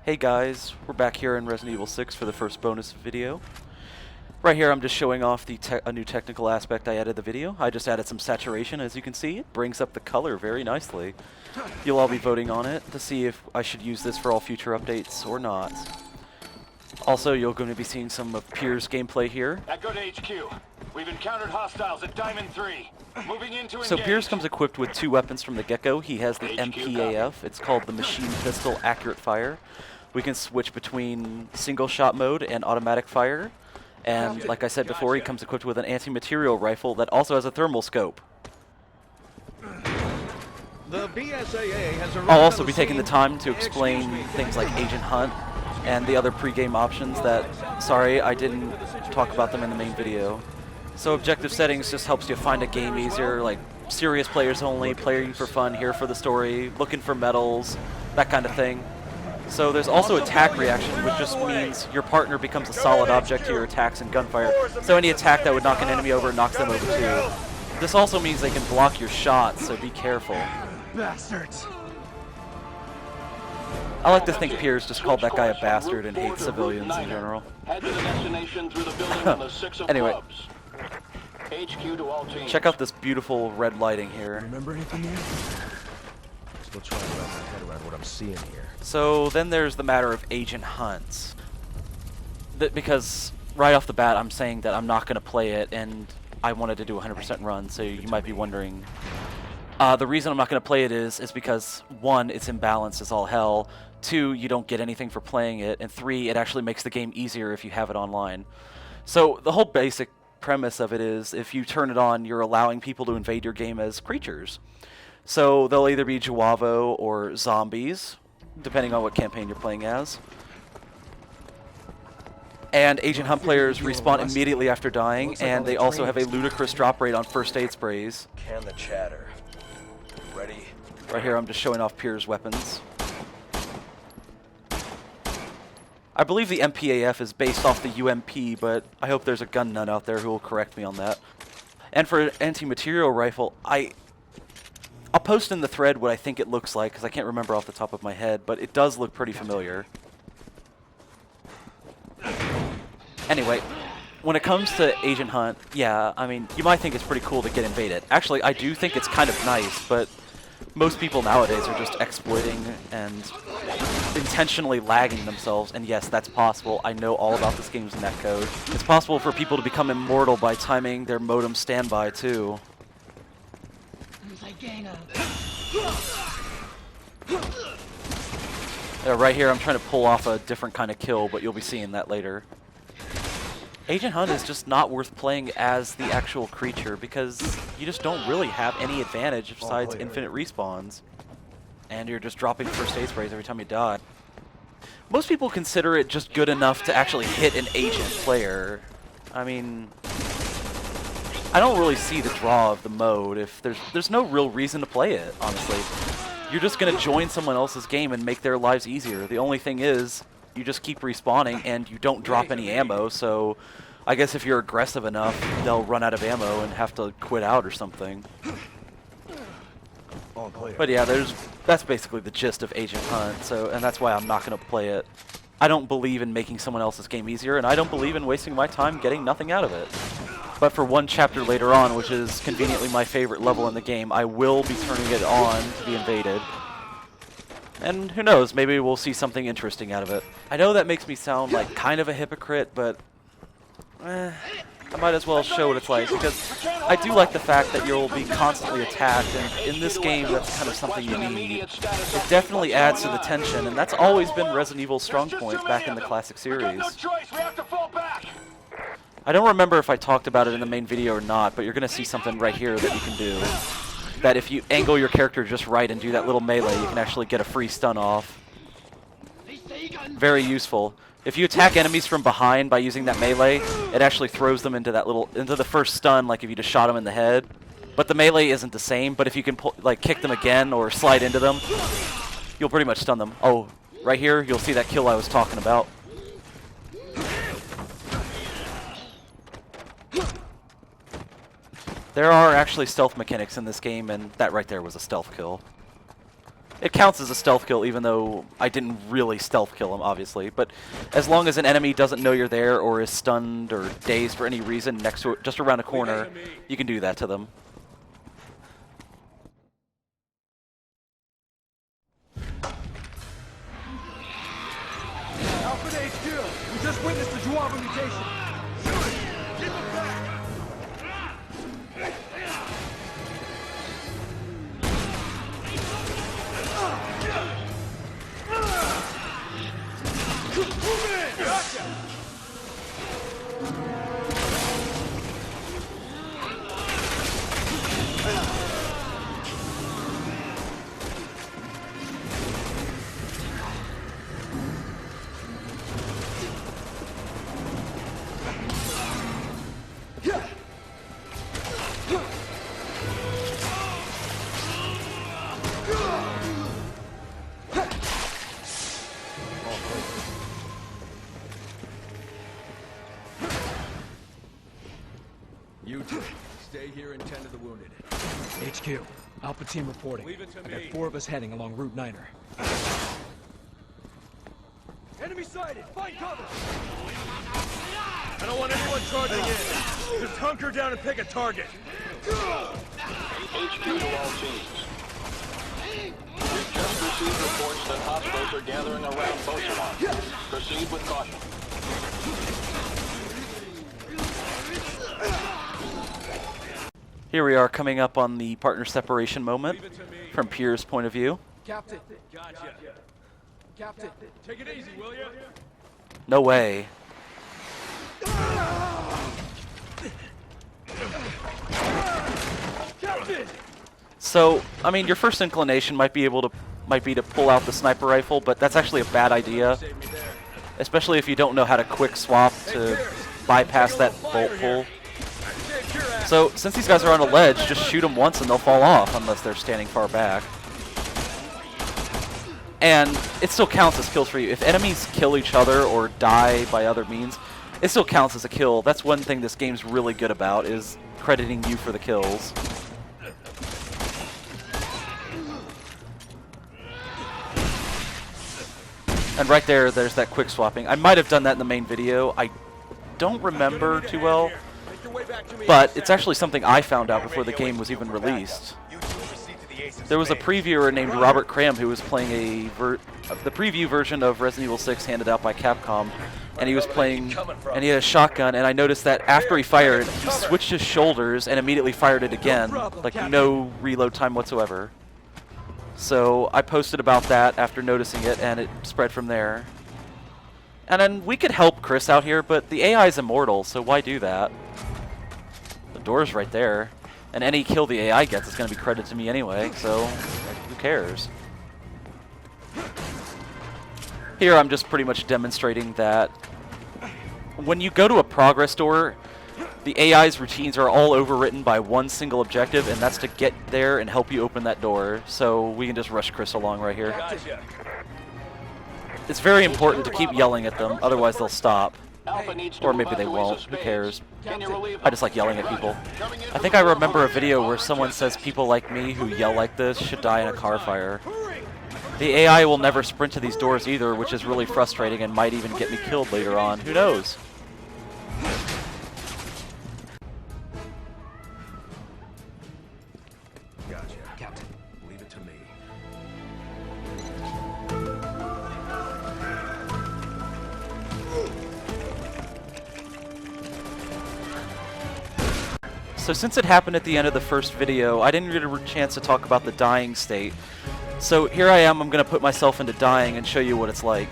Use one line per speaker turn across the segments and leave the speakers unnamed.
Hey guys, we're back here in Resident Evil 6 for the first bonus video. Right here I'm just showing off a new technical aspect I added to the video. I just added some saturation, as you can see. It brings up the color very nicely. You'll all be voting on it to see if I should use this for all future updates or not. Also, you're going to be seeing some of Pier's gameplay here.
Echo to HQ. We've encountered hostiles at Diamond 3. Moving into engage.
So Pierce comes equipped with 2 weapons from the get-go. He has the
HQ
MPAF. It's called the Machine Pistol Accurate Fire. We can switch between single shot mode and automatic fire. And like I said before, he comes equipped with an anti-material rifle that also has a thermal scope.
The BSAA has
I'll also be taking the time to explain things like Agent Hunt and the other pre-game options that, sorry, I didn't talk about them in the main video. So objective settings just helps you find a game easier, like serious players only, playing for fun, here for the story, looking for medals, that kind of thing. So there's also attack reaction, which just means your partner becomes a solid object to your attacks and gunfire. So any attack that would knock an enemy over knocks them over too. This also means they can block your shots, so be careful.
bastards.
I like to think Piers just called that guy a bastard and hates civilians in general.
Head to the destination through the building on the 6 of
Anyway.
clubs. HQ to all teams.
Check out this beautiful red lighting here.
Remember anything here? Still trying to wrap my head around what I'm seeing here.
So then there's the matter of Agent Hunt. Because right off the bat I'm saying that I'm not going to play it and I wanted to do a 100% run, so you might be wondering. The reason I'm not going to play it is because 1, it's imbalanced as all hell, 2, you don't get anything for playing it, and 3, it actually makes the game easier if you have it online. So the whole basic premise of it is if you turn it on, you're allowing people to invade your game as creatures. So they'll either be Joavo or zombies, depending on what campaign you're playing as. And Agent Hunt players respawn immediately after dying, and they also have a ludicrous drop rate on first aid sprays.
Can the chatter. Ready?
Right here I'm just showing off Pier's weapons. I believe the MPAF is based off the UMP, but I hope there's a gun nut out there who will correct me on that. And for an anti-material rifle, I'll post in the thread what I think it looks like, because I can't remember off the top of my head, but it does look pretty familiar. Anyway, when it comes to Agent Hunt, yeah, I mean, you might think it's pretty cool to get invaded. Actually, I do think it's kind of nice, but most people nowadays are just exploiting and intentionally lagging themselves, and yes, that's possible. I know all about this game's netcode. It's possible for people to become immortal by timing their modem standby, too. Yeah, right here I'm trying to pull off a different kind of kill, but you'll be seeing that later. Agent Hunt is just not worth playing as the actual creature because you just don't really have any advantage besides infinite respawns. And you're just dropping first aid sprays every time you die. Most people consider it just good enough to actually hit an agent player. I mean, I don't really see the draw of the mode if there's no real reason to play it, honestly. You're just going to join someone else's game and make their lives easier. The only thing is, you just keep respawning and you don't drop any ammo, so I guess if you're aggressive enough, they'll run out of ammo and have to quit out or something. But yeah, that's basically the gist of Agent Hunt, and that's why I'm not going to play it. I don't believe in making someone else's game easier, and I don't believe in wasting my time getting nothing out of it. But for one chapter later on, which is conveniently my favorite level in the game, I will be turning it on to be invaded. And who knows, maybe we'll see something interesting out of it. I know that makes me sound like kind of a hypocrite, but I might as well show what it's like, because I do like the fact that you'll be constantly attacked, and in this game that's kind of something you need. It definitely adds to the tension, and that's always been Resident Evil's strong point back in the classic series. I don't remember if I talked about it in the main video or not, but you're going to see something right here that you can do. That if you angle your character just right and do that little melee, you can actually get a free stun off. Very useful. If you attack enemies from behind by using that melee, it actually throws them into the first stun, like if you just shot them in the head. But the melee isn't the same, but if you can kick them again or slide into them, you'll pretty much stun them. Oh, right here, you'll see that kill I was talking about. There are actually stealth mechanics in this game, and that right there was a stealth kill. It counts as a stealth kill, even though I didn't really stealth kill him, obviously. But as long as an enemy doesn't know you're there or is stunned or dazed for any reason next to it, just around a corner, you can do that to them.
Alpha HQ, we just witnessed the Juava mutation. Shoot it! Keep it back! Move in! Gotcha!
You two, stay here and tend to the wounded.
HQ, Alpha team reporting.
Leave it to
I got
me.
4 of us heading along Route 9er. Enemy sighted! Find cover!
I don't want anyone charging in. Just hunker down and pick a target.
HQ to all teams. We've just received reports that hostiles are gathering around Bosalon. Proceed with caution.
Here we are coming up on the partner separation moment from Pierre's point of view.
Captain!
Gotcha.
Captain!
Take it easy, will ya?
No way.
Captain!
So, I mean, your first inclination might be to pull out the sniper rifle, but that's actually a bad idea,
Save me there.
especially if you don't know how to quick swap to bypass that bolt pull.
Save your ass.
So, since these guys are on a ledge, just shoot them once and they'll fall off, unless they're standing far back. And it still counts as kills for you. If enemies kill each other or die by other means, it still counts as a kill. That's one thing this game's really good about, is crediting you for the kills. And right there, there's that quick swapping. I might have done that in the main video. I don't remember too well,
Make your way back to me.
but it's actually something I found out before the game was even released.
You two will proceed to the Ace of
There was a
Spades.
previewer named Robert Cram who was playing the preview version of Resident Evil 6 handed out by Capcom, and he was playing, and he had a shotgun, and I noticed that after he fired, he switched his shoulders and immediately fired it again, like no reload time whatsoever. So I posted about that after noticing it, and it spread from there. And then we could help Chris out here, but the AI is immortal, so why do that? The door's right there. And any kill the AI gets is going to be credited to me anyway, so like, who cares? Here I'm just pretty much demonstrating that when you go to a progress door, the AI's routines are all overwritten by one single objective, and that's to get there and help you open that door. So we can just rush Chris along right here.
Gotcha.
It's very important to keep yelling at them, otherwise they'll stop.
Alpha needs to
Or
move
maybe
out
they
to Ace
won't,
of
who
Spades.
cares?
Can you relieve
I just like yelling at people. I think I remember a video where someone says people like me who yell like this should die in a car fire. The AI will never sprint to these doors either, which is really frustrating and might even get me killed later on. Who knows?
Gotcha.
Captain.
Leave it to me.
So since it happened at the end of the first video, I didn't get a chance to talk about the dying state. So here I am, I'm going to put myself into dying and show you what it's like.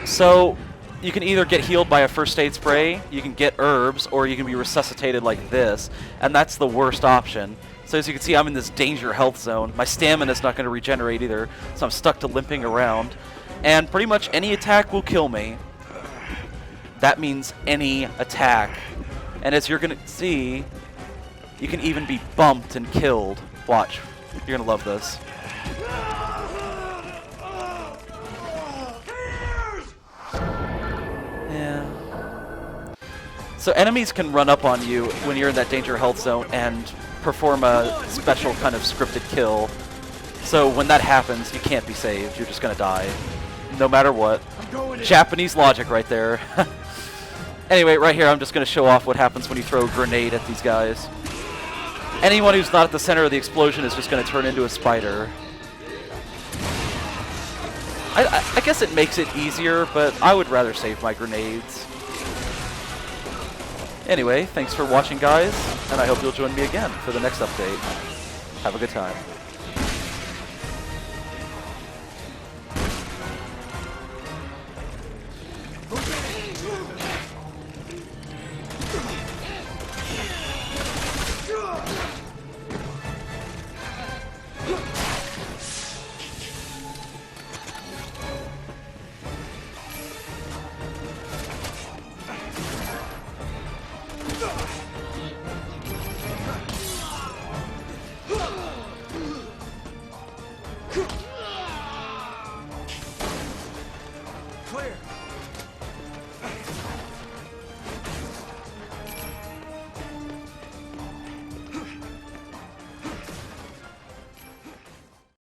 So you can either get healed by a first aid spray, you can get herbs, or you can be resuscitated like this, and that's the worst option. So as you can see, I'm in this danger health zone. My stamina's not going to regenerate either, so I'm stuck to limping around. And pretty much any attack will kill me. That means any attack. And as you're going to see, you can even be bumped and killed. Watch. You're going to love this. Yeah. So enemies can run up on you when you're in that danger health zone and perform a special kind of scripted kill. So when that happens, you can't be saved. You're just gonna die, no matter what.
I'm going in.
Japanese logic right there. Anyway, right here, I'm just gonna show off what happens when you throw a grenade at these guys. Anyone who's not at the center of the explosion is just gonna turn into a spider. I guess it makes it easier, but I would rather save my grenades. Anyway, thanks for watching, guys, and I hope you'll join me again for the next update. Have a good time.
Clear.